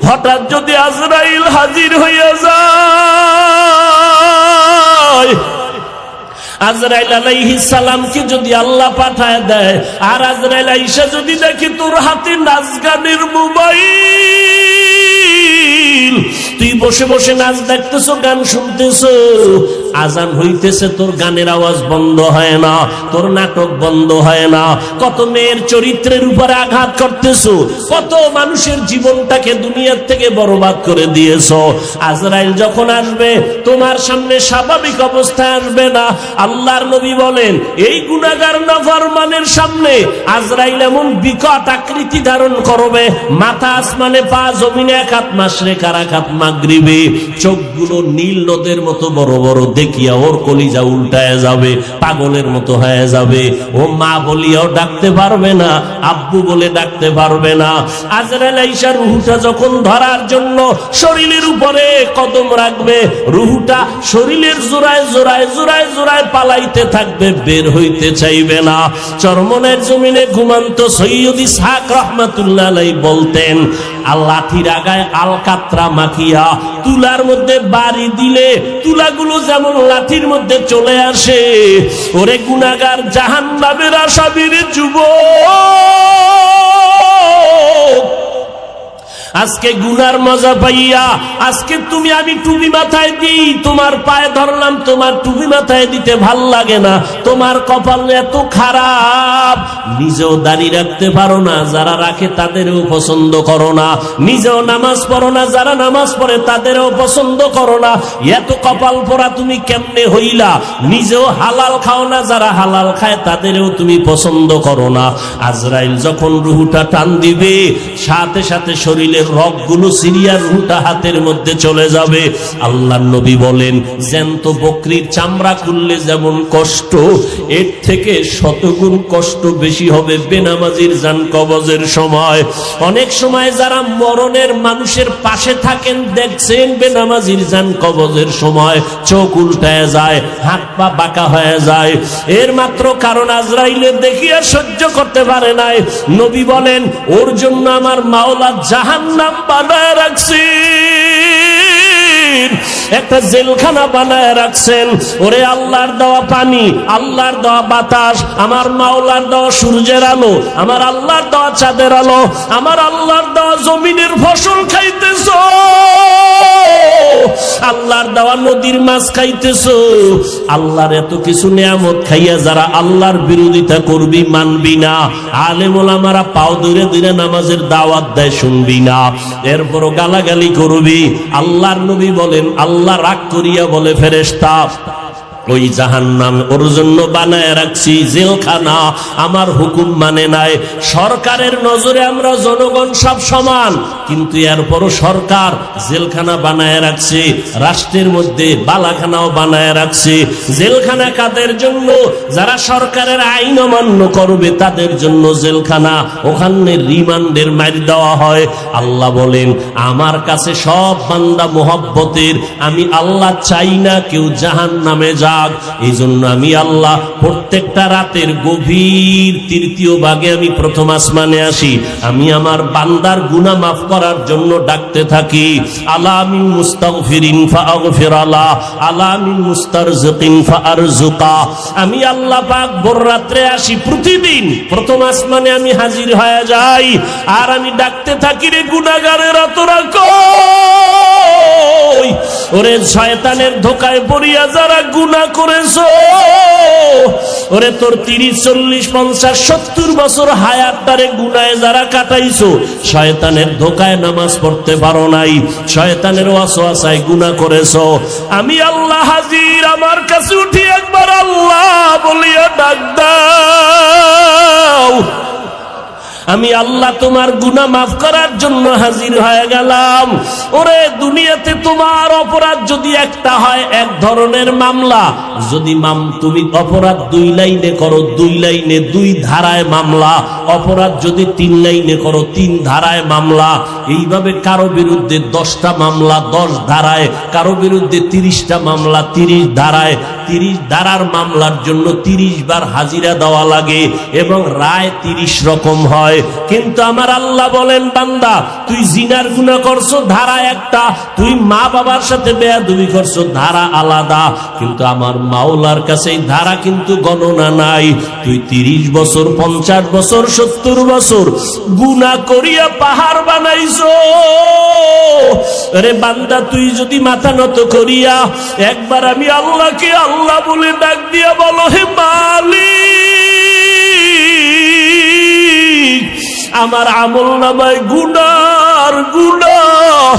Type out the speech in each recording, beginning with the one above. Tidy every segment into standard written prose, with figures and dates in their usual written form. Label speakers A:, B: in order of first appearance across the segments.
A: হঠাৎ যদি আজরাইল হাজির হইয়া যায়, আজরাইল আলাইহিস সালামকে যদি আল্লাহ পাঠায় দেয়, আর আজরাইল আইসা যদি দেখি তোর হাতে নাচ গানের মোবাইল, তুই বসে বসে নাচ দেখতেছো, গান শুনতেছো, আজান হইতেছে, তোর গানের আওয়াজ বন্ধ হয় না, তোর নাটক বন্ধ হয় না, কত মেয়ের চরিত্রের উপরে আঘাত করতেছো, কত মানুষের জীবনটাকে দুনিয়ার থেকে বরবাদ করে দিয়েছো। আজরাইল যখন আসবে তোমার সামনে স্বাভাবিক অবস্থায় আসবে না। আল্লাহর নবী বলেন, এই গুনাহগার নাফরমানের সামনে আজরাইল এমন বিকট আকৃতি ধারণ করবে, মাথা আসমানে, পা জমিনে, এক হাত মাশরিক আর এক হাত মাগরিবে, চোখগুলো নীল নদের মতো বড় বড়, দেখিয়া ওর কলিজা উল্টায় যাবে, পাগলের মতো হয়ে যাবে। ও মা বলিয়াও ডাকতে পারবে না, আব্বু বলে ডাকতে পারবে না। আজরাইল আইসা রুহুটা যখন ধরার জন্য শরীরের উপরে কদম রাখবে, রুহুটা শরীরের জোড়ায় জোড়ায় জোড়ায় জোড়ায় পালাইতে থাকবে, বের হইতে চাইবে না। চরমনের জমিনে ঘুমান্ত সৈয়দ ইসহাক রাহমাতুল্লাহ আলাইহি বলতেন, লাঠির আগায় আলকাতরা মাখিয়া তুলার মধ্যে বাড়ি দিলে তুলাগুলো যেমন লাঠির মধ্যে চলে আসে, ওরে গুনাহগার জাহান্নামের আসামির যুবক, আজকে গুনার মজা পাইয়া, আজকে তুমি আমি টুপি মাথায় দিই, তোমার পায়ে ধরলাম, তোমার টুপি মাথায় দিতে ভাল লাগে না, তোমার কপাল এত খারাপ, নিজেও দাড়ি রাখতে পারো না, যারা রাখে তাদেরও পছন্দ করো না, নিজেও নামাজ পড়ো না, যারা নামাজ পড়ে তাদেরও পছন্দ করো না, এত কপাল পোড়া তুমি কেমনে হইলা, নিজেও হালাল খাও না, যারা হালাল খায় তাদেরও তুমি পছন্দ করো না। আজরাইল যখন রুহুটা টান দিবে, সাথে সাথে শরীরের রগগুলো সিরিয়া রুহুটা হাতের মধ্যে চলে যাবে। আল্লাহর নবী বলেন, জ্যান্ত বকরির চামড়া খুললে যেমন কষ্ট, এর থেকে শতগুণ কষ্ট বেশি হবে বেনামাজির জান কবজের সময়। অনেক সময় যারা মরণের মানুষের পাশে থাকেন, দেখছেন বেনামাজির জান কবজের সময় চোখ উল্টায় যায়, হাত পা বাঁকা হয়ে যায়, এর মাত্র কারণ আজরাইলের দেখিয়া সহ্য করতে পারে নাই। নবী বলেন, ওর জন্য আমার মাওলা জাহান্নাম বানায় রাখছেন, একটা জেলখানা বানায় রাখছেন। ওরে আল্লাহর দেওয়া পানি, আল্লাহর দেওয়া বাতাস, আমার মাওলার দেওয়া সূর্যের আলো, আমার আল্লাহর দেওয়া চাঁদের আলো, আমার আল্লাহর দেওয়া জমিনের ফসল খাইতেছো, আল্লাহর দেওয়া নদীর মাছ খাইতেছো, আল্লাহর এত কিছু নিয়ামত খাইয়া যারা আল্লাহর বিরোধিতা করবি, মানবি না, আলেম ওলামারা পাও ধরে ধরে নামাজের দাওয়াত দেয়, শুনবি না, এরপরও গালাগালি করবি। আল্লাহর নবী বলেন, আল্লাহ রাগ করিয়া বলে, ফেরেশতা ওই জাহান্নাম ওর জন্য বানায় রাখছি জেলখানা, আমার হুকুম মানে নাই। সরকারের নজরে আমরা জনগণ সব সমান, কিন্তু এরপরও সরকার জেলখানা বানায় রাখছে, রাষ্ট্রের মধ্যে বালাখানাও বানায় রাখছে। জেলখানা কাদের জন্য? যারা সরকারের আইন অমান্য করবে তাদের জন্য জেলখানা, ওখানে রিমান্ডের মার দেওয়া হয়। আল্লাহ বলেন, আমার কাছে সব বান্দা মোহব্বতের, আমি আল্লাহ চাই না কেউ জাহান্নামে যাক। এই জন্য আমি আল্লাহ প্রত্যেকটা রাতের গভীর তৃতীয় ভাগে আমি প্রথম আসমানে আসি, আমি আমার বান্দার গুনাহ মাফ করার জন্য ডাকতে থাকি। আলা মিন মুস্তাগফিরিন ফাগফির আলা, আলা মিন মুস্তারজিকিন ফারজুকা। আমি আল্লাহ পাক ভোর রাত্রে আসি, প্রতিদিন প্রথম আসমানে আমি হাজির হয়ে যাই, আর আমি ডাকতে থাকি, রে গুনাহগারেরা তোরা কই? ওরে শয়তানের ধোকায় পড়িয়া যারা গুনাহ করেছো, ওরে তোর 30, 40, 50, 70 বছর হায়াতটারে গুনাহে যারা কাটাইছো, শয়তানের ধোকায় নামাজ পড়তে পারো নাই, শয়তানের ওয়াসওয়াসায় গুনাহ করেছো, আমি আল্লাহ হাজির, আমার কাছে উঠি একবার আল্লাহ বলিয়া ডাক দাও। আমি আল্লাহ তোমার গুনাহ মাফ করার জন্য হাজির হয়ে গেলাম। ওরে দুনিয়াতে তোমার অপরাধ যদি একটা হয়, এক ধরনের মামলা, যদি তুমি অপরাধ 2 লাইনে করো, 2 লাইনে 2 ধারায় মামলা, অপরাধ যদি 3 লাইনে করো, 3 ধারায় মামলা, এইভাবে কারো বিরুদ্ধে 10টা মামলা 10 ধারায়, কারো বিরুদ্ধে 30টা মামলা 30 ধারায়, 30 ধারার মামলার জন্য 30 বার হাজিরা দেওয়া লাগে এবং রায় 30 রকম হয়। কিন্তু আমার আল্লাহ বলেন, বান্দা তুই জিনার গুনাহ করছো, ধারা একটা, তুই মা বাবার সাথে বেয়াদবি করছো, ধারা আলাদা। কিন্তু আমার মাওলার কাছে এই ধারা কিন্তু গণনা নাই। তুই 30 বছর, 50 বছর, 70 বছর গুনাহ করিয়া পাহাড় বানাইছো। আরে বান্দা, তুই যদি মাথা নত করিয়া একবার আমি আল্লাহকে আল্লাহ বলে ডাক দিয়া বলো, হে মালিক, আমার আমল নামায় গুনার গুনাহ,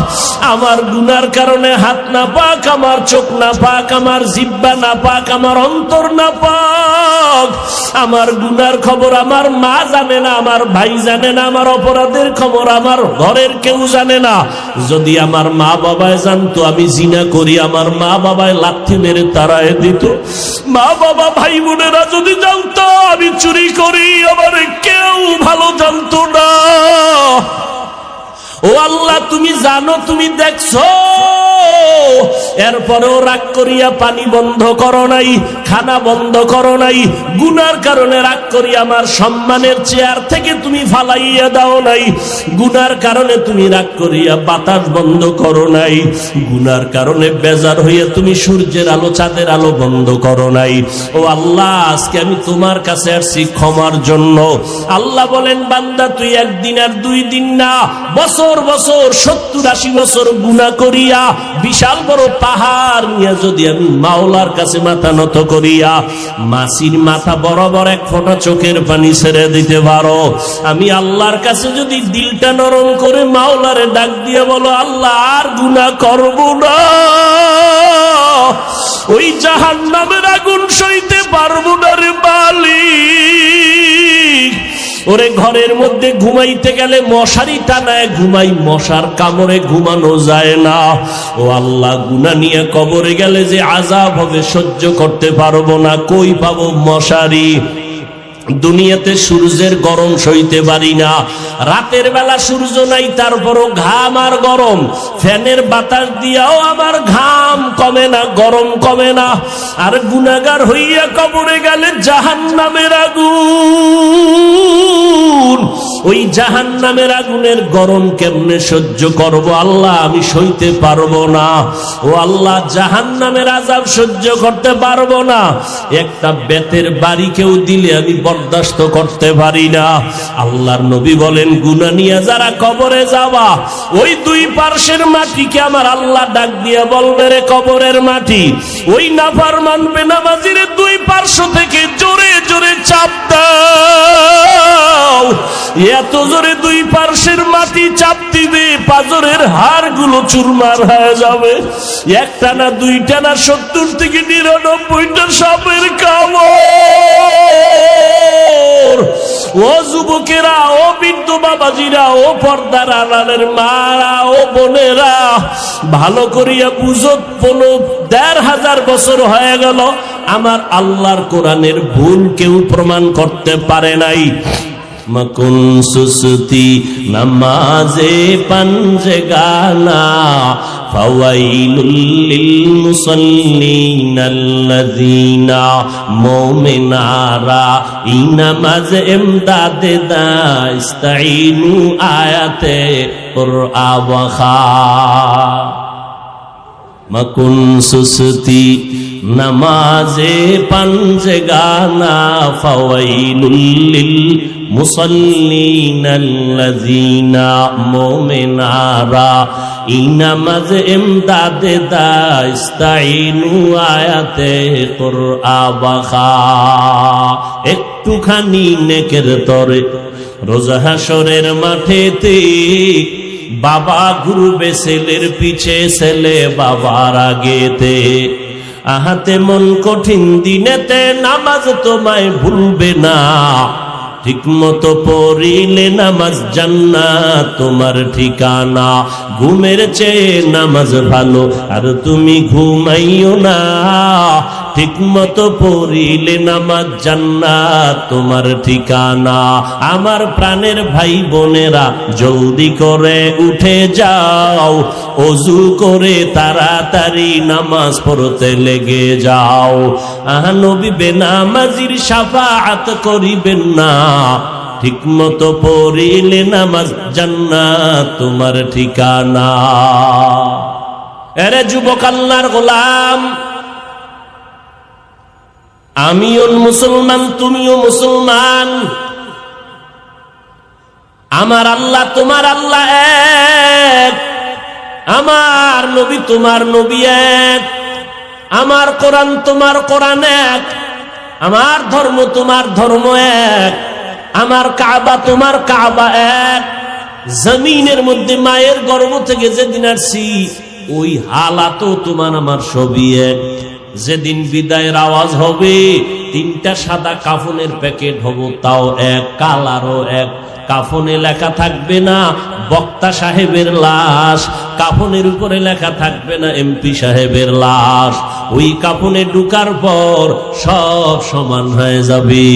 A: আমার গুনার কারণে হাত না পাক, আমার চোখ না পাক, আমার জিহ্বা না পাক, আমার অন্তর না পাক। আমার গুনার খবর আমার মা জানে না, আমার ভাই জানে না, আমার অপরাধের খবর আমার ঘরের কেউ জানে না। যদি আমার মা বাবায় জানতো আমি জিনা করি, আমার মা বাবায় লাথি মেরে তাড়ায় দিত। মা বাবা ভাই বোনেরা যদি জানতো আমি চুরি করি, আমার কেউ ভালো জানতো না। ও আল্লাহ, তুমি জানো, তুমি দেখছো, এরপরেও রাগ করিয়া পানি বন্ধ করো নাই, খানা বন্ধ করো নাই। গুনার কারণে রাগ করিয়া আমার সম্মানের চেয়ার থেকে তুমি ফালাইয়া দাও নাই। গুনার কারণে তুমি রাগ করিয়া বাতাস বন্ধ করো নাই। গুনার কারণে বেজার হইয়া তুমি সূর্যের আলো, চাঁদের আলো বন্ধ করো নাই। ও আল্লাহ, আজকে আমি তোমার কাছে আসছি ক্ষমার জন্য। আল্লাহ বলেন, বান্দা তুই একদিন আর 2 দিন না, বছর বছর 70-80 বছর গুনাহ করিয়া বিশাল বড় পাহাড় নিয়ে যদি আমি মাওলার কাছে মাথা নত করিয়া মাসির মাথা বরাবর 1 ফোঁটা চোখের পানি ছেড়ে দিতে পারো, আমি আল্লাহর কাছে যদি দিলটা নরম করে মাওলারে ডাক দিয়ে বলো, আল্লাহ আর গুনাহ করব না, ওই জাহান্নামের আগুন সইতে পারবো না রে মালিক। ওরে ঘরের মধ্যে ঘুমাইতে গেলে মশারি টানায় ঘুমাই, মশার কামড়ে ঘুমানো যায় না। ও আল্লাহ, গুনাহ নিয়ে কবরে গেলে যে আযাব হবে সহ্য করতে পারবো না, কই পাবো মশারি? দুনিয়াতে সূর্যের গরম সইতে পারি না, রাতের বেলা সূর্য নাই, তারপরও ঘাম আর গরম, ফ্যানের বাতাস দিয়াও আমার ঘাম কমে না, গরম কমে না। আর গুনাহগার হইয়া কবরে গেলে জাহান্নামের আগুন, ওই জাহান্নামের আগুনের গরম কেমনে সহ্য করব আল্লাহ? আমি সইতে পারবো না। ও আল্লাহ, জাহান্নামের আযাব সহ্য করতে পারবো না। একটা বেতের বাড়ি কেউ দিলে আমি বরদাস্ত করতে পারি না। আল্লাহর নবী বলেন, গুনাহ নিয়ে যারা কবরে যাবা, ওই 2 পার্শ্বের মাটিকে আমার আল্লাহ ডাক দিয়ে বলবে, রে কবরের মাটি, ওই নাফরমান বেনামাজির 2 পার্শ্ব থেকে জোরে জোরে চাপ দাও। এত জোরে 2 পার্শ্বের মাটি চাপ দিবে, পাজরের হাড়গুলো চুরমার হয়ে যাবে। একটা না, 2টা না, 70 থেকে 99টা সাপের কামড়। ও যুবকেরা, ও বৃদ্ধ বাবাজিরা, ও পর্দার আড়ালের মারা, ও বোনেরা, ভালো করিয়া বুঝো, 15,500 বছর হয়ে গেল আমার আল্লাহর কোরআনের ভুল কেউ প্রমাণ করতে পারে নাই। মকুন সুসতি নামাজে পঞ্জগানা, ফাওয়াইলুল লিল মুসাল্লিনাল্লাযীনা মুমিনারা ইনামাজ ইমদাদে দাস্তাইনু আয়াতে কুরআন ওয়াখা। মকুন সুসতি নামাজে পঞ্জগানা, ফাওয়াইলুল লিল মুসাল্লিনাল্লাযীনা মুমিনারা ইনামাজ ইমদাদে দাস্তাইনু আয়াতে কুরআন ওয়াখা। একটুখানি নেকের তরে রোজ হাসরের মাঠেতে বাবা ঘুরবে ছেলের পিছে, ছেলে বাবার আগেতে। আহাতে মন কঠিন দিনেতে নামাজ তোমায় ভুলবে না, ঠিক মতো পড়িলে নামাজ জান্নাত তোমার ঠিকানা। ঘুমের চেয়ে নামাজ ভালো, আর তুমি ঘুমাইও না, ঠিক মতো পড়িলে নামাজ জান্নাত তোমার ঠিকানা। আমার প্রাণের ভাই বোনেরা জলদি করে উঠে যাও, ওযু করে তাড়াতাড়ি নামাজ পড়তে লেগে যাও। নবী বেনামাজির শাফাআত করিবেন না, ঠিক মতো পড়িলে নামাজ জান্নাত তোমার ঠিকানা। এরে যুবক আল্লাহর গোলাম, আমিও মুসলমান, তুমিও মুসলমান। আমার আল্লাহ তোমার আল্লাহ এক, আমার নবী তোমার নবী এক, আমার কোরআন তোমার কোরআন এক, আমার ধর্ম তোমার ধর্ম এক, আমার কাবা তোমার কাবা এক। জমিনের মধ্যে মায়ের গর্ভ থেকে যেদিন আসছি ওই হালাতও তোমার আমার সবই এক। যেদিন বিদায়ের আওয়াজ হবে, তিনটা সাদা কাফনের প্যাকেট হবো, তাও এক, কালারও এক। কাফনে লেখা থাকবে না বক্তা সাহেবের লাশ, কাফনের উপরে লেখা থাকবে না এমপি সাহেবের লাশ। ওই কাফনে ঢুকার পর সব সমান হয়ে যাবে।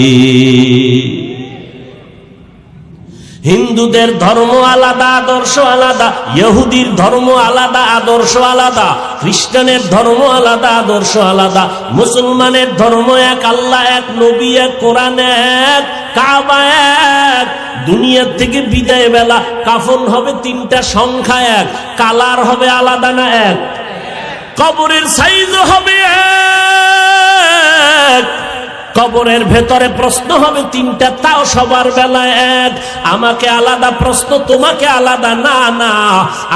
A: হিন্দুদের ধর্ম আলাদা, আদর্শ আলাদা, ইহুদির ধর্ম আলাদা, আদর্শ আলাদা, খ্রিস্টানের ধর্ম আলাদা, আদর্শ আলাদা, মুসলমানের ধর্ম এক, আল্লাহ এক, নবী এক, কোরআন এক, কাবা এক। দুনিয়ার থেকে বিদায় বেলা কাফন হবে তিনটা, সংখ্যা এক, কালার হবে আলাদা না এক, কবরের সাইজ হবে এক, কবরের ভেতরে প্রশ্ন হবে তিনটা, তাও সবার বেলায় এক। আমাকে আলাদা প্রশ্ন, তোমাকে আলাদা না, না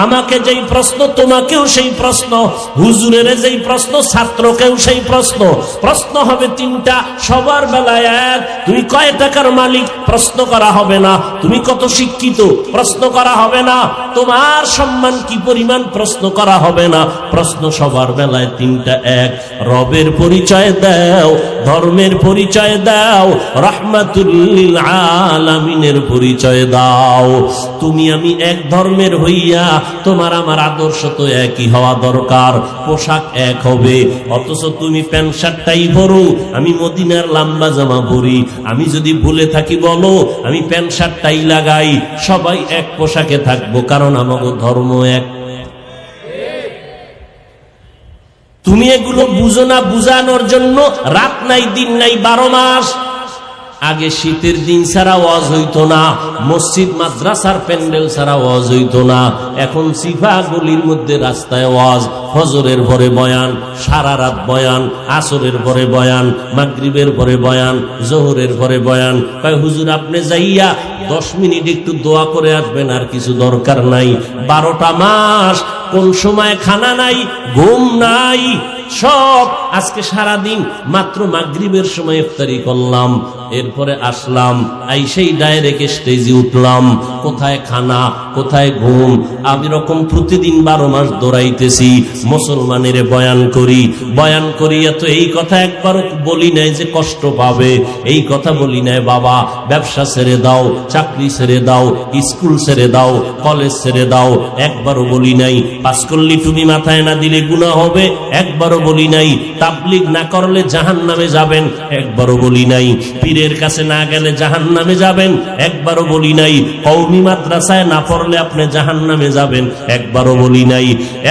A: আমাকে যেই প্রশ্ন তোমাকেও সেই প্রশ্ন, হুজুরের যেই প্রশ্ন ছাত্রকেও সেই প্রশ্ন। প্রশ্ন হবে তিনটা, সবার বেলায় এক। তুমি কয় টাকার মালিক, প্রশ্ন করা হবে না। তুমি কত শিক্ষিত, প্রশ্ন করা হবে না। তোমার সম্মান কি পরিমাণ, প্রশ্ন করা হবে না। প্রশ্ন সবার বেলায় তিনটা এক। রবের পরিচয় দাও, ধর্মের পরিচয় দাও, রাহমাতুল লিল আলামিনের পরিচয় দাও। তুমি আমি এক ধর্মের হইয়া তোমার আমার আদর্শ তো একই হওয়া দরকার, পোশাক এক হবে। অথচ তুমি প্যান্ট শার্টটাই পরো, আমি মদিনার লম্বা জামা পরি। আমি যদি ভুলে থাকি বলো, আমি প্যান্ট শার্টটাই লাগাই। সবাই এক পোশাকে থাকবো, কারণ আমাদের ধর্ম এক। তুমি এগুলো বুঝো না, বুঝানোর জন্য রাত নাই দিন নাই 12 মাস। আগে শীতের দিন ছাড়া ওয়াজ হইতো না, মসজিদ মাদ্রাসার প্যান্ডেল ছাড়া ওয়াজ হইতো না। এখন সিফা গলির মধ্যে রাস্তায় ওয়াজ, ফজরের পরে বয়ান, সারা রাত বয়ান, আসরের পরে বয়ান, মাগরিবের পরে বয়ান, জোহরের পরে বয়ান। কয় হুজুর আপনি যাইয়া 10 মিনিট একটু দোয়া করে আসবেন, আর কিছু দরকার নাই। 12টা মাস কোন সময় খানা নাই, ঘুম নাই, সব। আজকে সারা দিন মাত্র মাগরিবের সময় ইফতারি করলাম, এরপরে আসলাম, আইসেই ডাইরেক্ট স্টেজে উঠলাম। কোথায় খানা, কোথায় ঘুম? আমি রকম প্রতিদিন 12 মাস দৌড়াইতেছি। মুসলমানের বয়ান করি, বয়ান করিয়া তো এই কথা একবারও বলি নাই যে কষ্ট পাবে। এই কথা বলি নাই বাবা ব্যবসা ছেড়ে দাও, চাকরি ছেড়ে দাও, স্কুল ছেড়ে দাও, কলেজ ছেড়ে দাও। একবারও বলি নাই পাস করলি তুমি মাথায় না দিলে গুনাহ হবে। একবারও বলি নাই তাবলীগ না করলে জাহান্নামে যাবেন। একবারও বলি নাই পীরের কাছে না গেলে জাহান্নামে যাবেন। একবারও বলি নাই কওমি মাদ্রাসায় না পড়লে আপনি জাহান্নামে যাবেন। একবারও বলি নাই।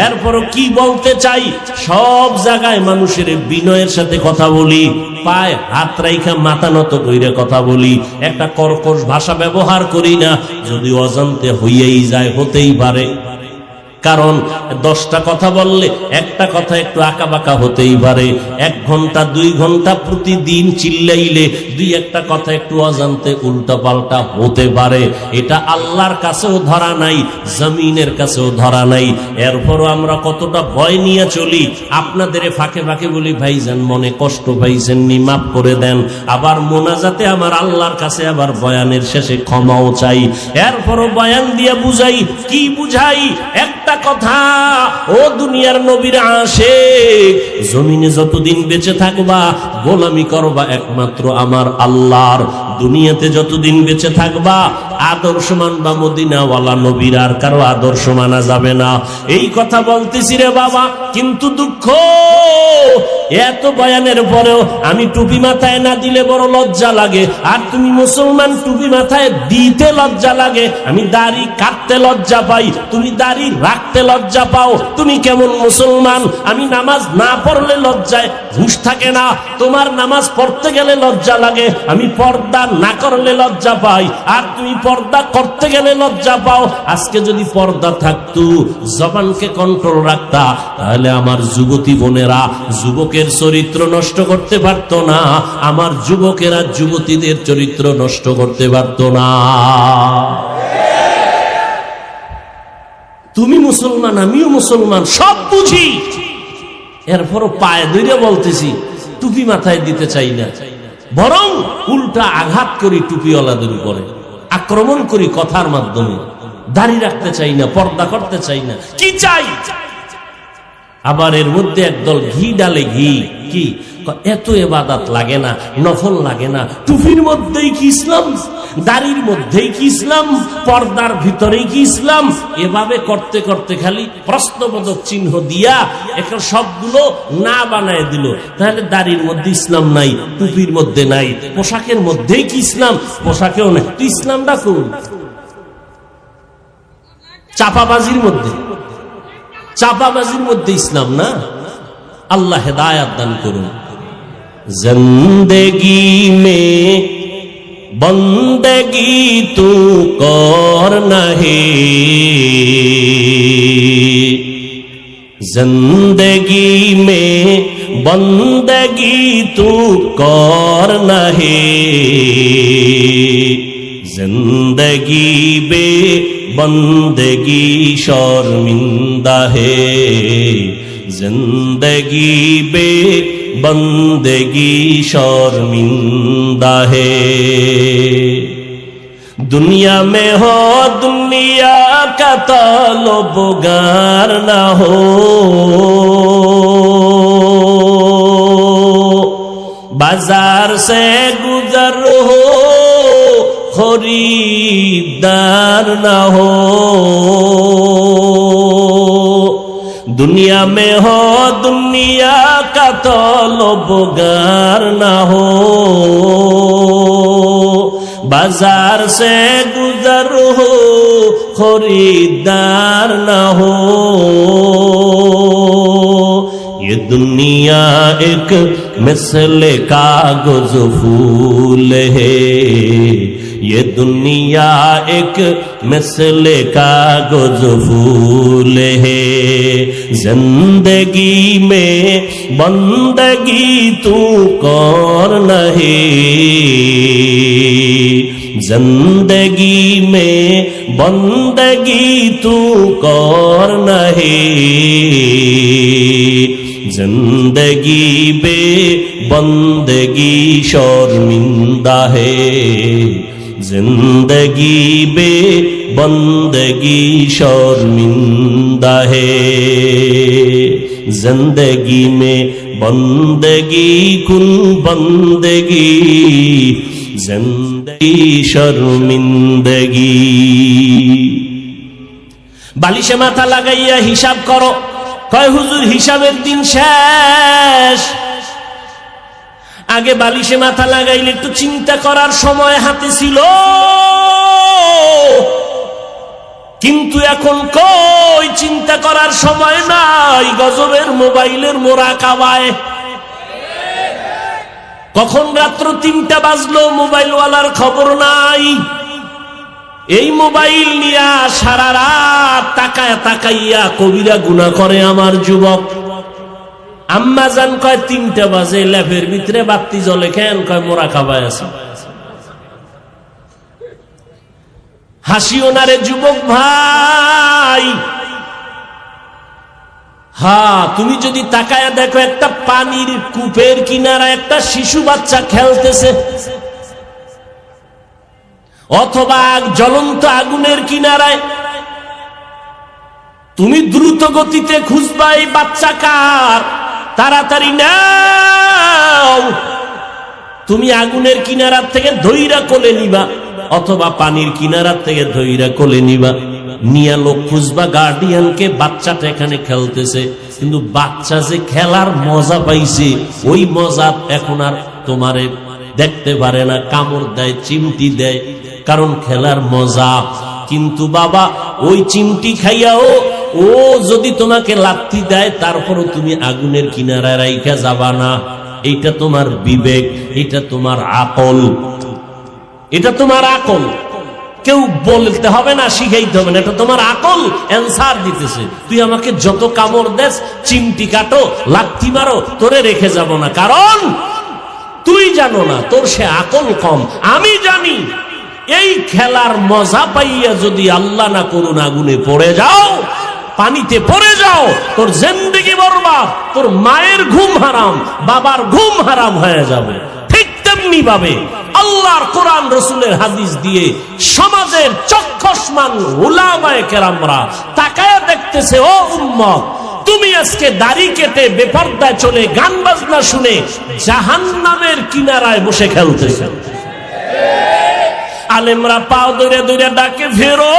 A: এরপরও কি বলতে চাই, সব জায়গায় মানুষের বিনয়ের সাথে কথা বলি, পায় হাত রাইখা মাথা নত কইরে কথা বলি, একটা কর্কশ ভাষা ব্যবহার করি না। যদি অজান্তে হইয়াই যায়, হতেই পারে, কারণ 10টা কথা বললে একটা কথা একটু আঁকা বাঁকা হতেই পারে। 1 ঘন্টা 2 ঘন্টা প্রতিদিন চিল্লাইলে 2-1টা কথা একটু অজান্তে উল্টা পাল্টা হতে পারে। এটা আল্লাহর কাছেও ধরা নাই, জমিনের কাছেও ধরা নাই। এরপরও আমরা কতটা ভয় নিয়ে চলি। আপনাদের ফাঁকে ফাঁকে বলি ভাইজান মনে কষ্ট পাইছেন নি, মাফ করে দেন। আবার মোনাজাতে আমার আল্লাহর কাছে আবার বয়ানের শেষে ক্ষমাও চাই। এরপরও বয়ান দিয়ে বুঝাই, কি বুঝাই? একটা কথা, ও দুনিয়ার নবীর আশিক, জমিনে যতদিন বেঁচে থাকবা গোলামি করবা একমাত্র আমার আল্লাহর। দুনিয়াতে যতদিন বেঁচে থাকবা আদর্শ মানবা মদিনাওয়ালা নবীর, আর কারো আদর্শ মানা যাবে না। এই কথা বলতেছি রে বাবা, কিন্তু দুঃখ এত বয়ানের পরেও আমি টুপি মাথায় না দিলে বড় লজ্জা লাগে, আর তুমি মুসলমান টুপি মাথায় দিতে লজ্জা লাগে। আমি দাড়ি কাটতে লজ্জা পাই, তুমি দাড়ি রাখতে লজ্জা পাও। তুমি কেমন মুসলমান? আমি নামাজ না পড়লে লজ্জায় হুঁশ থাকে না, তোমার নামাজ পড়তে গেলে লজ্জা লাগে। আমি পর্দা না করলে লজ্জা পাই, আর তুমি পর্দা করতে গেলে লজ্জা পাও। আজকে যদি পর্দা থাকতো, জবানকে কন্ট্রোল রাখতা, তাহলে আমার যুবতী বোনেরা যুবকের চরিত্র নষ্ট করতে পারত না, আমার যুবকেরা যুবতীদের চরিত্র নষ্ট করতে পারত না। তুমি মুসলমান, আমিও মুসলমান, সব বুঝি, এরপরও পায়ে ধরে বলতেছি টুপি মাথায় দিতে চাই না, বরং উল্টা আঘাত করি টুপিওয়ালাদের উপরে, আক্রমণ করি কথার মাধ্যমে। দাড়ি রাখতে চাই না, পর্দা করতে চাই না, কি চাই? আবার এর মধ্যে একদল ঘি ডালে, ঘি কি এত ইবাদত লাগে না, নফল লাগে না, টুপির মধ্যেই কি ইসলাম, দাড়ির মধ্যেই কি ইসলাম, পর্দার ভিতরেই কি ইসলাম? এভাবে করতে করতে খালি প্রশ্নবোধক চিহ্ন দিয়া এখন সবগুলো না বানায় দিল। তাহলে দাড়ির মধ্যে ইসলাম নাই, টুপির মধ্যে নাই, পোশাকের মধ্যেই কি ইসলাম, পোশাকেও নাই। তো ইসলামটা কোন? চাপাবাজির মধ্যে, চাপাবাজির মধ্যে ইসলাম না। আল্লাহ হেদায়াত দান করুন। জিন্দেগি মে বন্দেগি তু করনা হে, जिंदगी में बंदगी तू करना है, जिंदगी बे बंदगी शर्मिंदा है, जिंदगी बे बंदगी शर्मिंदा है। दुनिया में हो दुनिया का तलबगार ना हो, बाजार से गुजर हो खरीदार ना हो। दुनिया में हो दुनिया का तलबगार ना हो, बाजार से गुजर हो खरीदार ना हो। ये दुनिया एक मिसले कागज फूल है, ये दुनिया एक मिसले कागज फूल है, जिंदगी में बंदगी तू करना है, जिंदगी में बंदगी तू करना है, जिंदगी बे बंदगी शर्मिंदा है, जिंदगी बे बंदगी शर्मिंदा है। जिंदगी में बंदगी कुन बंदगी, जिंदगी शर्मिंदगी। বালিশে মাথা লাগাইয়া হিসাব করো, কয় হুজুর হিসাবের দিন শেষ। আগে বালিশে মাথা লাগাইলে একটু চিন্তা করার সময় হাতে ছিল, কিন্তু এখন কই চিন্তা করার সময় নাই। গজবের মোবাইলের মোরাকাবায় কখন রাত্র 3টা বাজলো মোবাইলওয়ালার খবর নাই। এই মোবাইল নিয়া সারা রাত তাকায়া তাকাইয়া কবিরা গুনাহ করে আমার যুবক। আম্মা জান কয় 3টা বাজে, ল্যাপের ভিতরে বাতি জ্বলে কেন? কয় মোরাকাবায় আছে। হাসিও না রে যুবক ভাই। হ্যাঁ, তুমি যদি তাকায়া দেখো একটা পানির কূপের কিনারা একটা শিশু বাচ্চা খেলতেছে, অথবা জ্বলন্ত আগুনের কিনারায়, তুমি দ্রুত গতিতে খুঁজবা এই বাচ্চা কার, তাড়াতাড়ি নাও। তুমি আগুনের কিনারার থেকে ধইরা কোলে নিবা, অথবা পানির কিনারার থেকে ধইরা কোলে নিবা। নিয়ে লোক খুঁজবা গার্ডিয়ানকে, বাচ্চাটা এখানে খেলতেছে, কিন্তু বাচ্চা যে খেলার মজা পাইছে ওই মজা এখন আর তোমারে দেখতে পারে না, কামড় দেয়, চিমটি দেয়, কারণ খেলার মজা। কিন্তু বাবা ওই চিমটি খাইয়াও ও যদি তোমাকে লাথি দেয় তারপরও তুমি আগুনের কিনারায় রাইখা যাবা না। এটা তোমার বিবেক, এটা তোমার আকল, এটা তোমার আকল। কেউ বলতে হবে না, শিখাইতে হবে না, এটা তোমার আকল অ্যান্সার দিতেছে। তুই আমাকে যত কামড় দেস, চিমটি কাটো, লাথি মারো, তোরে রেখে যাব না, কারণ তুই জানো না, তোর সে আকল কম। আমি জানি এই খেলার মজা পাইয়া যদি আল্লাহ না করুন আগুনে পড়ে যাও, পানিতে পড়ে যাও, তোর জিন্দেগি বরবাদ, তোর মায়ের ঘুম হারাম, বাবার ঘুম হারাম হয়ে যাবে। ঠিক তেমনি ভাবে আল্লাহর কোরআন রসুলের হাদিস দিয়ে সমাজের চক্ষুষ্মান উলামায়ে কেরামরা তাকায়া দেখতেছে, ও উম্মত, তুমি আজকে দাড়ি কেটে বেপরদায় চলে গান বাজনা শুনে জাহান্নামের কিনারায় বসে খেলতেছ। আলেমরা পাও ধরে ধরে ডাকে, ফেরো,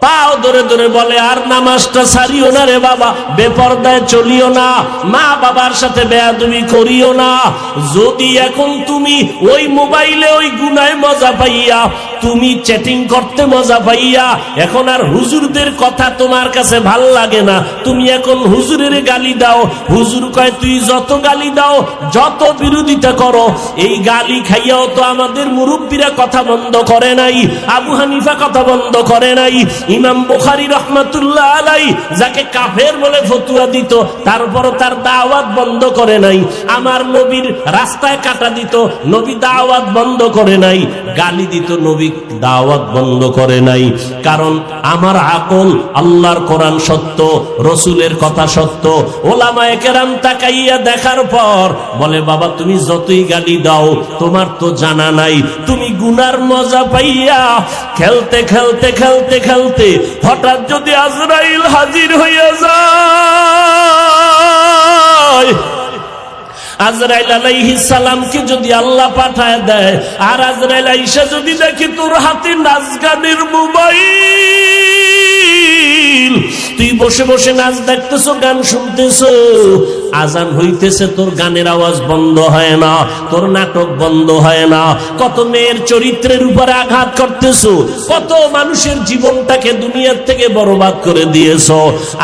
A: পাও ধরে ধরে বলে, আর নামাজটা ছাড়িও না রে বাবা, বেপরদায় চলিও না, মা বাবার সাথে বেয়াদবি করিও না। যদি এখন তুমি ওই মোবাইলে ওই গুনায় মজা পাইয়া, তুমি চ্যাটিং করতে মজা পাইয়া এখন আর হুজুরদের কথা তোমার কাছে ভাল লাগে না, তুমি এখন হুজুরের গালি দাও। হুজুর কয় তুই যত গালি দাও, যত বিরোধিতা করো, এই গালি খাইয়াও তো আমাদের মুরব্বীরা কথা বন্ধ করে নাই, আবু হানিফা কথা বন্ধ করে নাই, ইমাম বুখারী রাহমাতুল্লাহ আলাইহি যাকে কাফের বলে ফতোয়া দিত তারপরও তার দাওয়াত বন্ধ করে নাই, আমার নবীর রাস্তায় কাটা দিত, নবী দাওয়াত বন্ধ করে নাই, গালি দিত, নবী দাওয়াত বন্ধ করে নাই। কারণ আমার আকল, আল্লাহর কোরআন সত্য, রসুলের কথা সত্য। ওলামায়ে কেরাম তাকাইয়া দেখার পর বলে, বাবা তুমি যতই গালি দাও, তোমার তো জানা নাই, তুমি গুনার মজা পাইয়া খেলতে খেলতে খেলতে খেলতে হঠাৎ যদি আজরাইল হাজির হইয়া যায়, আজরাইল আলাইহিস সালামকে যদি আল্লাহ পাঠায় দেয়, আর আজরাইল আইসা যদি দেখে তোর হাতে নাচ গানের মোবাইল, তুই বসে বসে নাচ দেখতেছো, গান শুনতেছো, আজান হইতেছে, তোর গানের আওয়াজ বন্ধ হয় না, তোর নাটক বন্ধ হয় না, কত মেয়ের চরিত্রের উপরে আঘাত করতেছো, কত মানুষের জীবনটাকে দুনিয়ার থেকে বরবাদ করে দিয়েছো।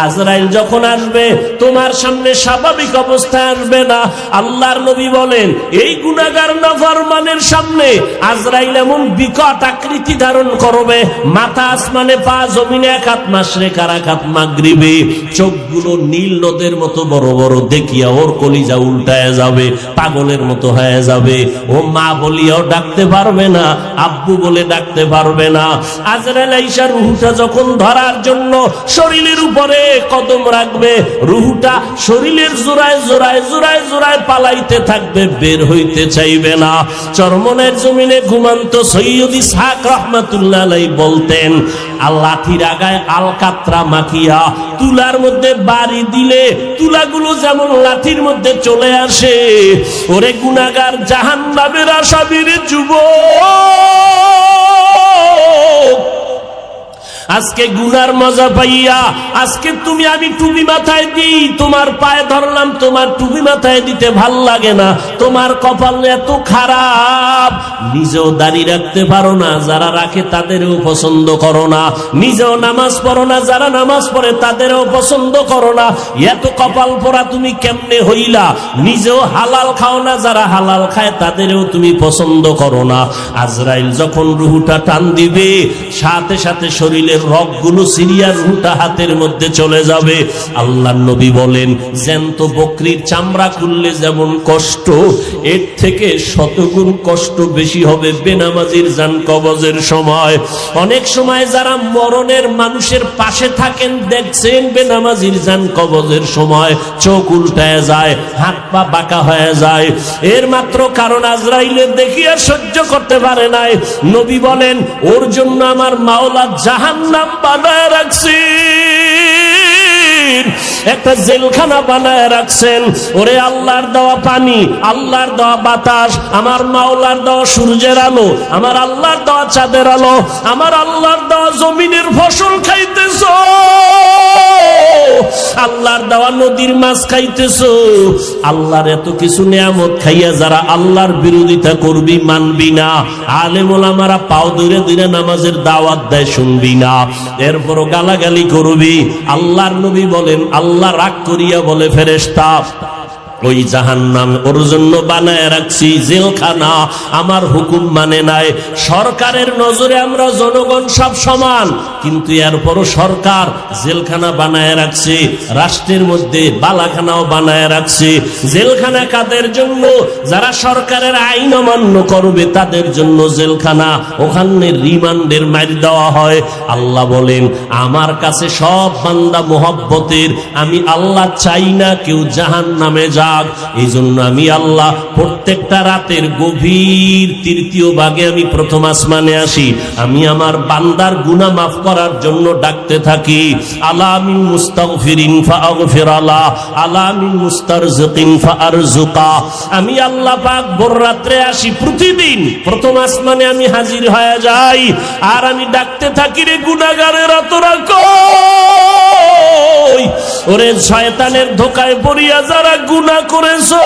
A: আজরাইল যখন আসবে তোমার সামনে স্বাভাবিক অবস্থায় আসবে না। আল্লাহর নবী বলেন, এই গুনাহগার নাফরমানের সামনে আজরাইল এমন বিকট আকৃতি ধারণ করবে, মাথা আসমানে, পা জমিনে, এক হাত মাশরিক আর এক হাত মাগরিবে, চোখগুলো নীল নদের মতো বড় বড়, দেখিয়া ওর কলিজা উল্টায় যাবে, পাগলের মতো হয়ে যাবে। ও মা বলিয়াও ডাকতে পারবে না, আব্বু বলে ডাকতে পারবে না। আজরাইল আইসা রুহুটা যখন ধরার জন্য শরীরের উপরে কদম রাখবে, রুহুটা শরীরের জোড়ায় জোড়ায় জোড়ায় জোড়ায় পালাইতে থাকবে, বের হইতে চাইবে না। চরমনের জমিনে ঘুমান্ত সৈয়দ ইসহাক রাহমাতুল্লাহ আলাইহি বলতেন, লাঠির আগায় আলকাতরা মাখিয়া তুলার মধ্যে বাড়ি দিলে তুলাগুলো যেমন লাঠির মধ্যে চলে আসে, ওরে গুনাহগার জাহান্নামের আসামির যুবক, আজকে গুনার মজা পাইয়া, আজকে তুমি আমি টুপি মাথায় দিই, তোমার পায়ে ধরলাম, তোমার টুপি মাথায় দিতে ভাল লাগে না, তোমার কপাল এত খারাপ, নিজেও দাড়ি রাখতে পারো না, যারা রাখে তাদেরও পছন্দ করো না, নিজেও নামাজ পড়ো না, যারা নামাজ পড়ে তাদেরও পছন্দ করো না, এত কপাল পোড়া তুমি কেমনে হইলা, নিজেও হালাল খাও না, যারা হালাল খায় তাদেরও তুমি পছন্দ করো না। আজরাইল যখন রুহুটা টান দিবে, সাথে সাথে শরীরে রগগুলো সিরিয়া রুহুটা হাতের মধ্যে চলে যাবে। আল্লাহর নবী বলেন, জ্যান্ত বকরির চামড়া খুললে যেমন কষ্ট, এর থেকে শতগুণ কষ্ট বেশি হবে বেনামাজির জান কবজের সময়। অনেক সময় যারা মরণের মানুষের পাশে থাকেন দেখছেন, বেনামাজির জান কবজের সময় চোখ উল্টায় যায়, হাত পা বাঁকা হয়ে যায়, এর মাত্র কারণ আজরাইলের দেখিয়া সহ্য করতে পারে নাই। নবী বলেন, ওর জন্য আমার মাওলা জাহান্নাম বানায় রাখছি। আলামিন একটা জেলখানা বানায় রাখছেন। ওরে আল্লাহর দেওয়া পানি, আল্লাহর দেওয়া বাতাস, আমার মাওলার দেওয়া সূর্যের আলো, আমার আল্লাহর দেওয়া চাঁদের আলো, আমার আল্লাহর দেওয়া জমিনের ফসল খাইতেছো, আল্লাহর দেওয়া নদীর মাছ খাইতেছো। আল্লাহর এত কিছু নিয়ামত খাইয়া যারা আল্লাহর বিরোধিতা করবি, মানবি না, আলেম ওলামারা পাও ধরে ধরে নামাজের দাওয়াত দেয়, শুনবি না, এরপরও গালাগালি করবি। আল্লাহর নবী বলেন, আল্লাহ রাগ করিয়া বলে ফেরেশতা, ওই জাহান্নাম ওর জন্য বানায় রাখছি জেলখানা, আমার হুকুম মানে নাই। সরকারের নজরে আমরা জনগণ সব সমান, কিন্তু এরপরও সরকার জেলখানা বানায় রাখছে, রাষ্ট্রের মধ্যে বালাখানাও বানায় রাখছে। জেলখানা কাদের জন্য? যারা সরকারের আইন অমান্য করবে তাদের জন্য জেলখানা, ওখানে রিমান্ডের মার দেওয়া হয়। আল্লাহ বলেন, আমার কাছে সব বান্দা মোহব্বতের, আমি আল্লাহ চাই না কেউ জাহান্নামে যা। এই জন্য আমি আল্লাহ প্রত্যেকটা রাতের গভীর তৃতীয় ভাগে আমি প্রথম আসমানে আসি, আমি আমার বান্দার গুনাহ মাফ করার জন্য ডাকতে থাকি। আলা মিন মুস্তাগফিরিন ফাগফির আলা, আলা মিন মুস্তারজিকিন ফারজুকা। আমি আল্লাহ পাক ভোর রাত্রে আসি, প্রতিদিন প্রথম আসমানে আমি হাজির হয়ে যাই, আর আমি ডাকতে থাকি, রে গুনাহগারেরা তোরা কই? ওরে শয়তানের ধোকায় পড়িয়া যারা গুনাহ করেছো,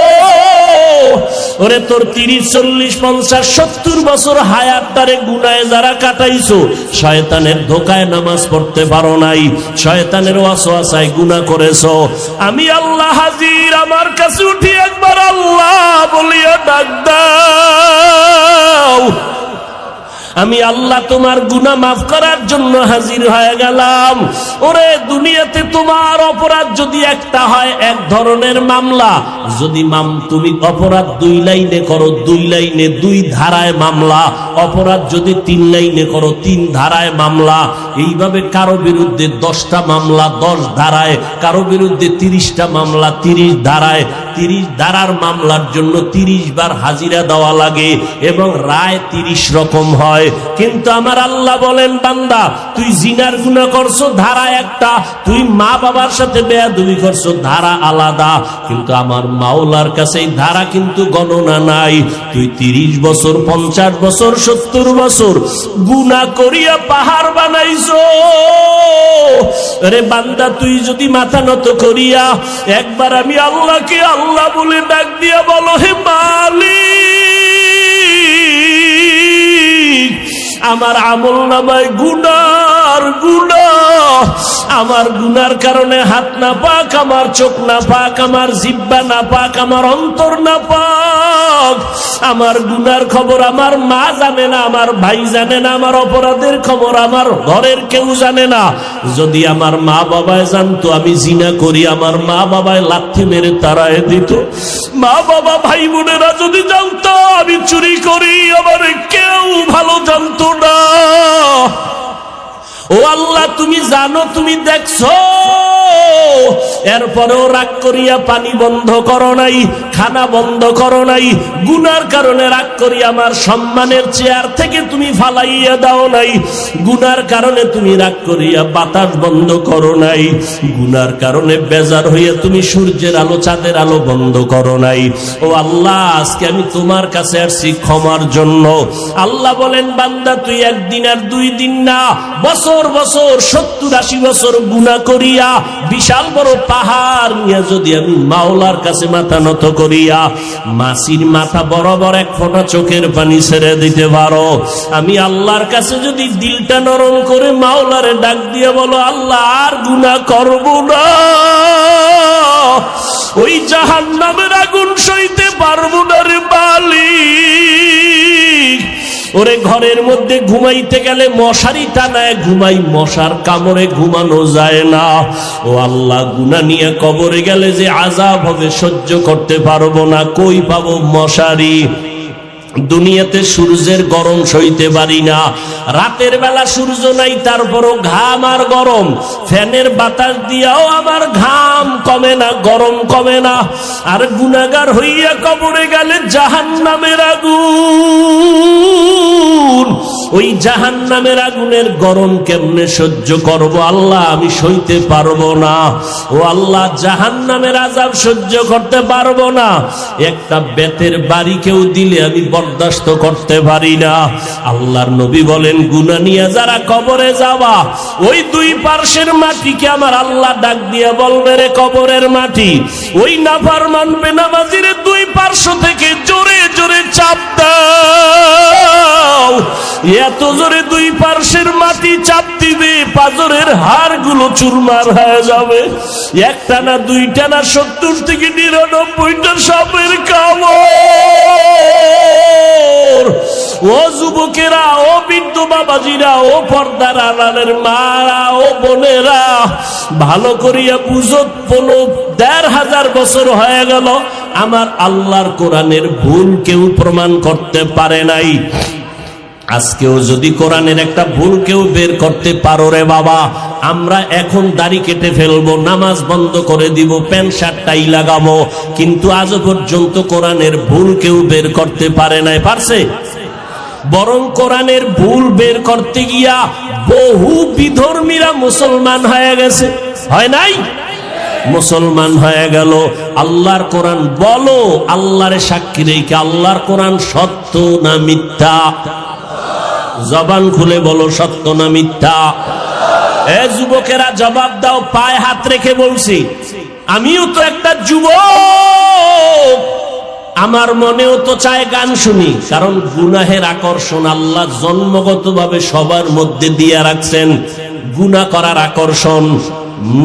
A: ওরে তোর 30, 40, 50, 70 বছর হায়াতটারে গুনাহে যারা কাটাইছো, শয়তানের ধোকায় নামাজ পড়তে পারো নাই, শয়তানের ওয়াসওয়াসায় গুনাহ করেছো, আমি আল্লাহ হাজির, আমার কাছে উঠি একবার আল্লাহ বলিয়া ডাক দাও। আমি আল্লাহ তোমার গুনাহ মাফ করার জন্য হাজির হয়ে গেলাম। ওরে দুনিয়াতে তোমার অপরাধ যদি একটা হয়, এক ধরনের মামলা, যদি তুমি অপরাধ 2 লাইনে করো, 2 লাইনে 2 ধারায় মামলা, অপরাধ যদি 3 লাইনে করো, 3 ধারায় মামলা। এইভাবে কারো বিরুদ্ধে 10টা মামলা 10 ধারায়, কারো বিরুদ্ধে 30টা মামলা 30 ধারায়। 30 ধারার মামলার জন্য 30 বার হাজিরা দেওয়া লাগে এবং রায় 30 রকম হয়। কিন্তু আমার আল্লাহ বলেন, বান্দা তুই জিনার গুনাহ করছো, ধারা একটা, তুই মা বাবার সাথে বেয়াদবি করছো, ধারা আলাদা। কিন্তু আমার মাওলার কাছে এই ধারা কিন্তু গণনা নাই। তুই 30 বছর 50 বছর 70 বছর গুনাহ করিয়া পাহাড় বানাইছো, আরে বান্দা তুই যদি মাথা নত করিয়া একবার আমি আল্লাহকে আল্লাহ বলে ডাক দিয়া বলো, হে মালিক, আমার আমল নামায় গুনার গুনাহ, আমার গুনার কারণে হাত না পাক, আমার চোখ না পাক, আমার জিহ্বা না পাক, আমার অন্তর না পাক। আমার গুনার খবর আমার মা জানে না, আমার ভাই জানে না, আমার অপরাধের খবর আমার ঘরের কেউ জানে না। যদি আমার মা বাবায় জানতো আমি জিনা করি, আমার মা বাবায় লাথি মেরে তাড়ায় দিত। মা বাবা ভাই বোনেরা যদি জানতো আমি চুরি করি, আমার কেউ ভালো জানতো না। ও আল্লাহ, তুমি জানো, তুমি দেখছো, এরপরেও রাগ করিয়া পানি বন্ধ করো নাই, খানা বন্ধ করো নাই। গুনার কারণে রাগ করি আমার সম্মানের চেয়ার থেকে তুমি ফালাইয়া দাও নাই। গুনার কারণে তুমি রাগ করিয়া বাতাস বন্ধ করো নাই। গুনার কারণে বেজার হইয়া তুমি সূর্যের আলো চাঁদের আলো বন্ধ করো নাই। ও আল্লাহ, আজকে আমি তোমার কাছে আসছি ক্ষমার জন্য। আল্লাহ বলেন, বান্দা তুই একদিন আর 2 দিন না, বছর বছর 70-80 বছর গুনাহ করিয়া বিশাল বড় পাহাড় নিয়ে যদি আমি মাওলার কাছে মাথা নত করিয়া মাসির মাথা বরাবর 1 ফোঁটা চোখের পানি ছেড়ে দিতে পারো, আমি আল্লাহর কাছে যদি দিলটা নরম করে মাওলারে ডাক দিয়ে বলো, আল্লাহ আর গুনাহ করব না, ওই জাহান্নামের আগুন সইতে পারবো না রে মালিক। ওরে ঘরের মধ্যে ঘুমাইতে গেলে মশারি টানায় ঘুমাই, মশার কামড়ে ঘুমানো যায় না। ও আল্লাহ, গুনাহ নিয়ে কবরে গেলে যে আযাব হবে সহ্য করতে পারবো না, কই পাবো মশারি? দুনিয়াতে সূর্যের গরম সইতে পারি না, রাতের বেলা সূর্য নাই তারপরও ঘাম আর গরম, ফ্যানের বাতাস দিয়াও আমার ঘাম কমে না, গরম কমে না। আর গুনাহগার হইয়া কবরে গেলে জাহান্নামের আগুন, ওই জাহান্নামের আগুনের গরম কেমনে সহ্য করব আল্লাহ, আমি সইতে পারবো না। ও আল্লাহ, জাহান্নামের আযাব সহ্য করতে পারবো না। একটা বেতের বাড়ি কেউ দিলে আমি বরদাস্ত করতে পারি না। আল্লাহর নবী বলেন, গুনাহ নিয়ে যারা কবরে যাবা, ওই দুই পার্শ্বের মাটিকে আমার আল্লাহ ডাক দিয়া বলবে, রে কবরের মাটি, ওই নাফরমান বেনামাজির দুই পার্শ্ব থেকে জোরে জোরে চাপ দাও। এত জোরে দুই পার্শ্বের মাটি চাপ দিবে, পাজরের হাড়গুলো চুরমার হয়ে যাবে। একটা না, দুইটা না, 70 থেকে 99টা সাপের কামড়। ও যুবকেরা, ও বৃদ্ধ বাবাজিরা, ও পর্দার আড়ালের মারা, ও বোনেরা, ভালো করিয়া বুঝো। 1500 বছর হয়ে গেল আমার আল্লাহর কোরআনের ভুল কেউ প্রমাণ করতে পারে নাই। আজকেও যদি কোরআনের একটা ভুল কেউ বের করতে পারো রে বাবা, আমরা এখন দাড়ি কেটে ফেলবো, নামাজ বন্ধ করে দিব, প্যান্ট শার্ট টাই লাগাবো, কিন্তু আজও পর্যন্ত কোরআনের ভুল কেউ বের করতে পারে নাই। পারছে? বরং কোরআনের ভুল বের করতে গিয়া বহু বিধর্মীরা মুসলমান হয়ে গেছে, হয় নাই? মুসলমান হয়ে গেল। আল্লাহর কোরআন বলো, আল্লাহরে সাক্ষী রেখে, আল্লাহর কোরআন সত্য না মিথ্যা? জবান খুলে বলো, সত্য না মিথ্যা? এ যুবকেরা জবাব দাও, পায়ে হাত রেখে বলছি। আমিও তো একটা যুবক, আমার মনেও তো চায় গান শুনি, কারণ গুনাহের আকর্ষণ আল্লাহ জন্মগতভাবে সবার মধ্যে দিয়ে রাখছেন। গুনাহ করার আকর্ষণ,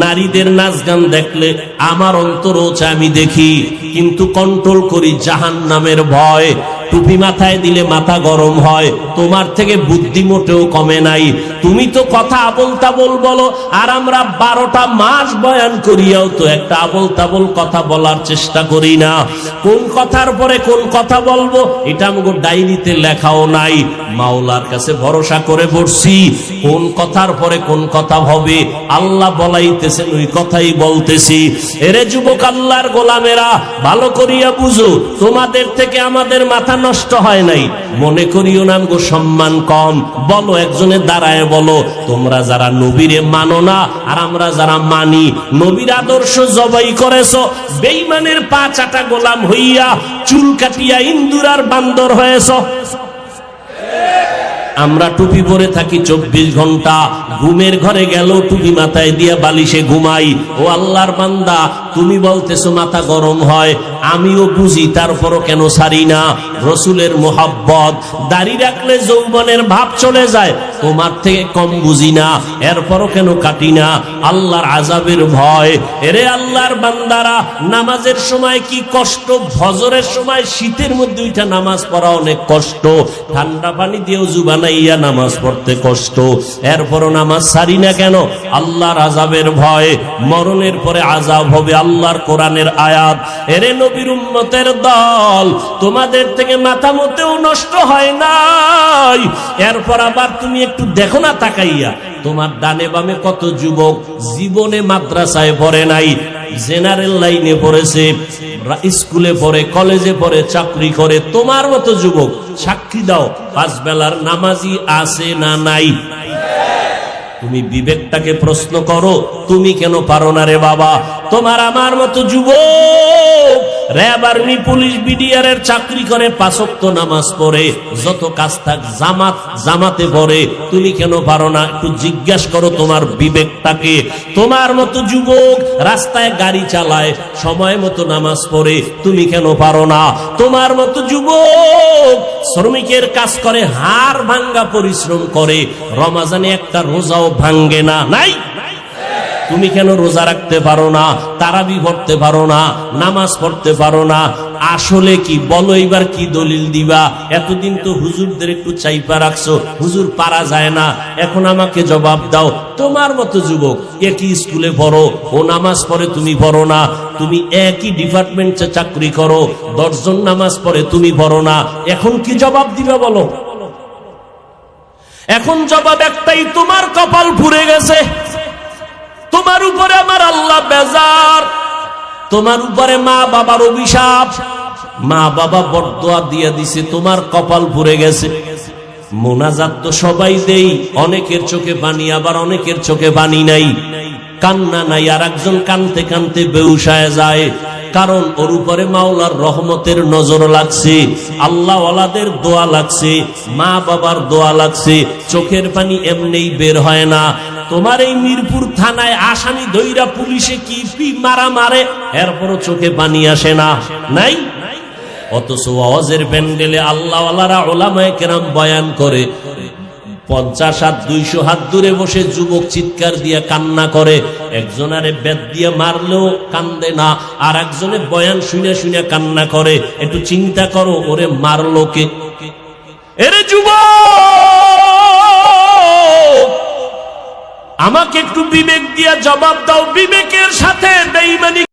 A: নারীদের নাচ গান দেখলে আমার অন্তরও চায় আমি দেখি, কিন্তু কন্ট্রোল করি জাহান্নামের ভয়। টুপি মাথায় দিলে মাথা গরম হয়, তোমার থেকে বুদ্ধি মোটেও কমে নাই। তুমি তো কথা আবল তাবল বলো, আর আমরা 12টা মাস বয়ান করিয়াও তো একটা আবল তাবল কথা বলার চেষ্টা করি না। কোন কথার পরে কোন কথা বলবো এটা আমাকে ডায়েরিতে লেখাও নাই। মাওলার কাছে ভরসা করে বসছি, কোন কথার পরে কোন কথা হবে আল্লাহ বলাইতেছেন, ওই কথাই বলতেছি। এরে যুবক, আল্লাহর গোলামেরা, ভালো করিয়া বুঝো, তোমাদের থেকে আমাদের মাথা নষ্ট হয় নাই। মনে করিও না গো সম্মান কম। বলো, একজনের দাঁড়ায় বলো, তোমরা যারা নবীরে মানো না আর আমরা যারা মানি, নবীর আদর্শ জবাই করেছো, বেঈমানের পা চাটা গোলাম হইয়া, চুল কাটিয়া ইন্দুর আর বান্দর হয়েছো। আমরা টুপি পরে থাকি 24 ঘন্টা, ঘুমের ঘরে গেল টুপি মাথায় দিয়া বালিশে ঘুমাই। ও আল্লাহর বান্দা, তুমি বলতেছো মাথা গরম হয়, আমিও বুঝি, তারপরও কেন ছাড়ি না? রসুলের মোহাব্বত, দাড়ি রাখলে যৌবনের ভাব চলে যায়, তোমার থেকে কম বুঝি না, এরপরও কেন কাটি না? আল্লাহর আযাবের ভয়। এরে আল্লাহর বান্দারা, নামাজের সময় কি কষ্ট, ফজরের সময় শীতের মধ্যে উঠা নামাজ পড়া অনেক কষ্ট, ঠান্ডা পানি দিয়ে ওযু বানাইয়া নামাজ পড়তে কষ্ট, এরপরও নামাজ ছাড়ি না কেন? আল্লাহর আযাবের ভয়। মরণের পরে আযাব হবে, আল্লাহর কোরআনের আয়াত। এরে নবীর উম্মতের দল, তোমাদের থেকে মাথা মতেও নষ্ট হয় নাই। এরপর আবার তুমি একটু দেখো না তাকাইয়া, তোমার ডানে বামে কত যুবক জীবনে মাদ্রাসায় পড়ে নাই, জেনারেল লাইনে পড়েছে, স্কুলে পড়ে, কলেজে পড়ে, চাকরি করে। তোমার মতো যুবক, সাক্ষী দাও, 5 বেলার নামাজি আছে না নাই? তুমি বিবেকটাকে প্রশ্ন করো, তুমি কেন পারো না রে বাবা? তোমার আমার মতো যুবক র্যাব, আর্মি, পুলিশ, বিডিআর এর চাকরি করে, 5 ওয়াক্ত নামাজ পড়ে, যত কাজ থাক জামাতে পড়ে, তুমি কেন পারো না? একটু জিজ্ঞাসা করো তোমার বিবেকটাকে। তোমার মতো যুবক রাস্তায় গাড়ি চালায়, সময় মতো নামাজ পড়ে, তুমি কেন পারো না? তোমার মতো যুবক শ্রমিকের কাজ করে, হাড় ভাঙ্গা পরিশ্রম করে, রমাজানে একটা রোজাও ভাঙ্গে না, নাই? তুমি কেন রোজা রাখতে পারো না? তারাবি পড়তে পারো না? নামাজ পড়তে পারো না? আসলে কি বলো, এবার কি দলিল দিবা? এতদিন তো হুজুরদের একটু চাইপা রাখছো, হুজুর পারা যায় না, এখন আমাকে জবাব দাও। তোমার মতো যুবক একই স্কুলে পড়ো, ও নামাজ পড়ে তুমি পড়ো না, তুমি একই ডিপার্টমেন্টে চাকরি করো, 10 জন নামাজ পড়ে তুমি পড়ো না, এখন কি জবাব দিবা বলো? এখন জবাব একটাই, তোমার কপাল পুড়ে গেছে, তোমার উপরে আমার আল্লাহ বেজার, তোমার উপরে মা বাবার অভিশাপ, মা বাবা বরদোয়া দিয়ে দিছে, তোমার কপাল পুড়ে গেছে। মোনাজাত তো সবাই দেই, অনেকের চোখে পানি, আবার অনেকের চোখে পানি নাই, কান্না নাই, আর একজন কানতে কানতে বেহুশায় যায়, কারণ ওর উপরে মাওলার রহমতের নজর লাগছে, আল্লাহ ওয়ালাদের দোয়া লাগছে, মা বাবার দোয়া লাগছে, চোখের পানি এমনিই বের হয় না। তোমার এই মিরপুর থানায় আসামি ধইরা পুলিশে কি মারা মারে, এরপরও চোখে পানি আসে না, নাই? অথচ ওয়াজের প্যান্ডেলে আল্লাহ ওয়ালারা উলামায়ে কেরাম বয়ান করে, 50 হাত 200 হাত দূরে বসে যুবক চিৎকার দিয়ে কান্না করে, একজনারে বেত দিয়ে মারলেও কান্দে না, আর একজনে বয়ান শুনে শুনে কান্না করে। একটু চিন্তা করো, ওরে মারলো কে? এরে যুবক, আমাকে একটু বিবেক দিয়া জবাব দাও, বিবেকের সাথে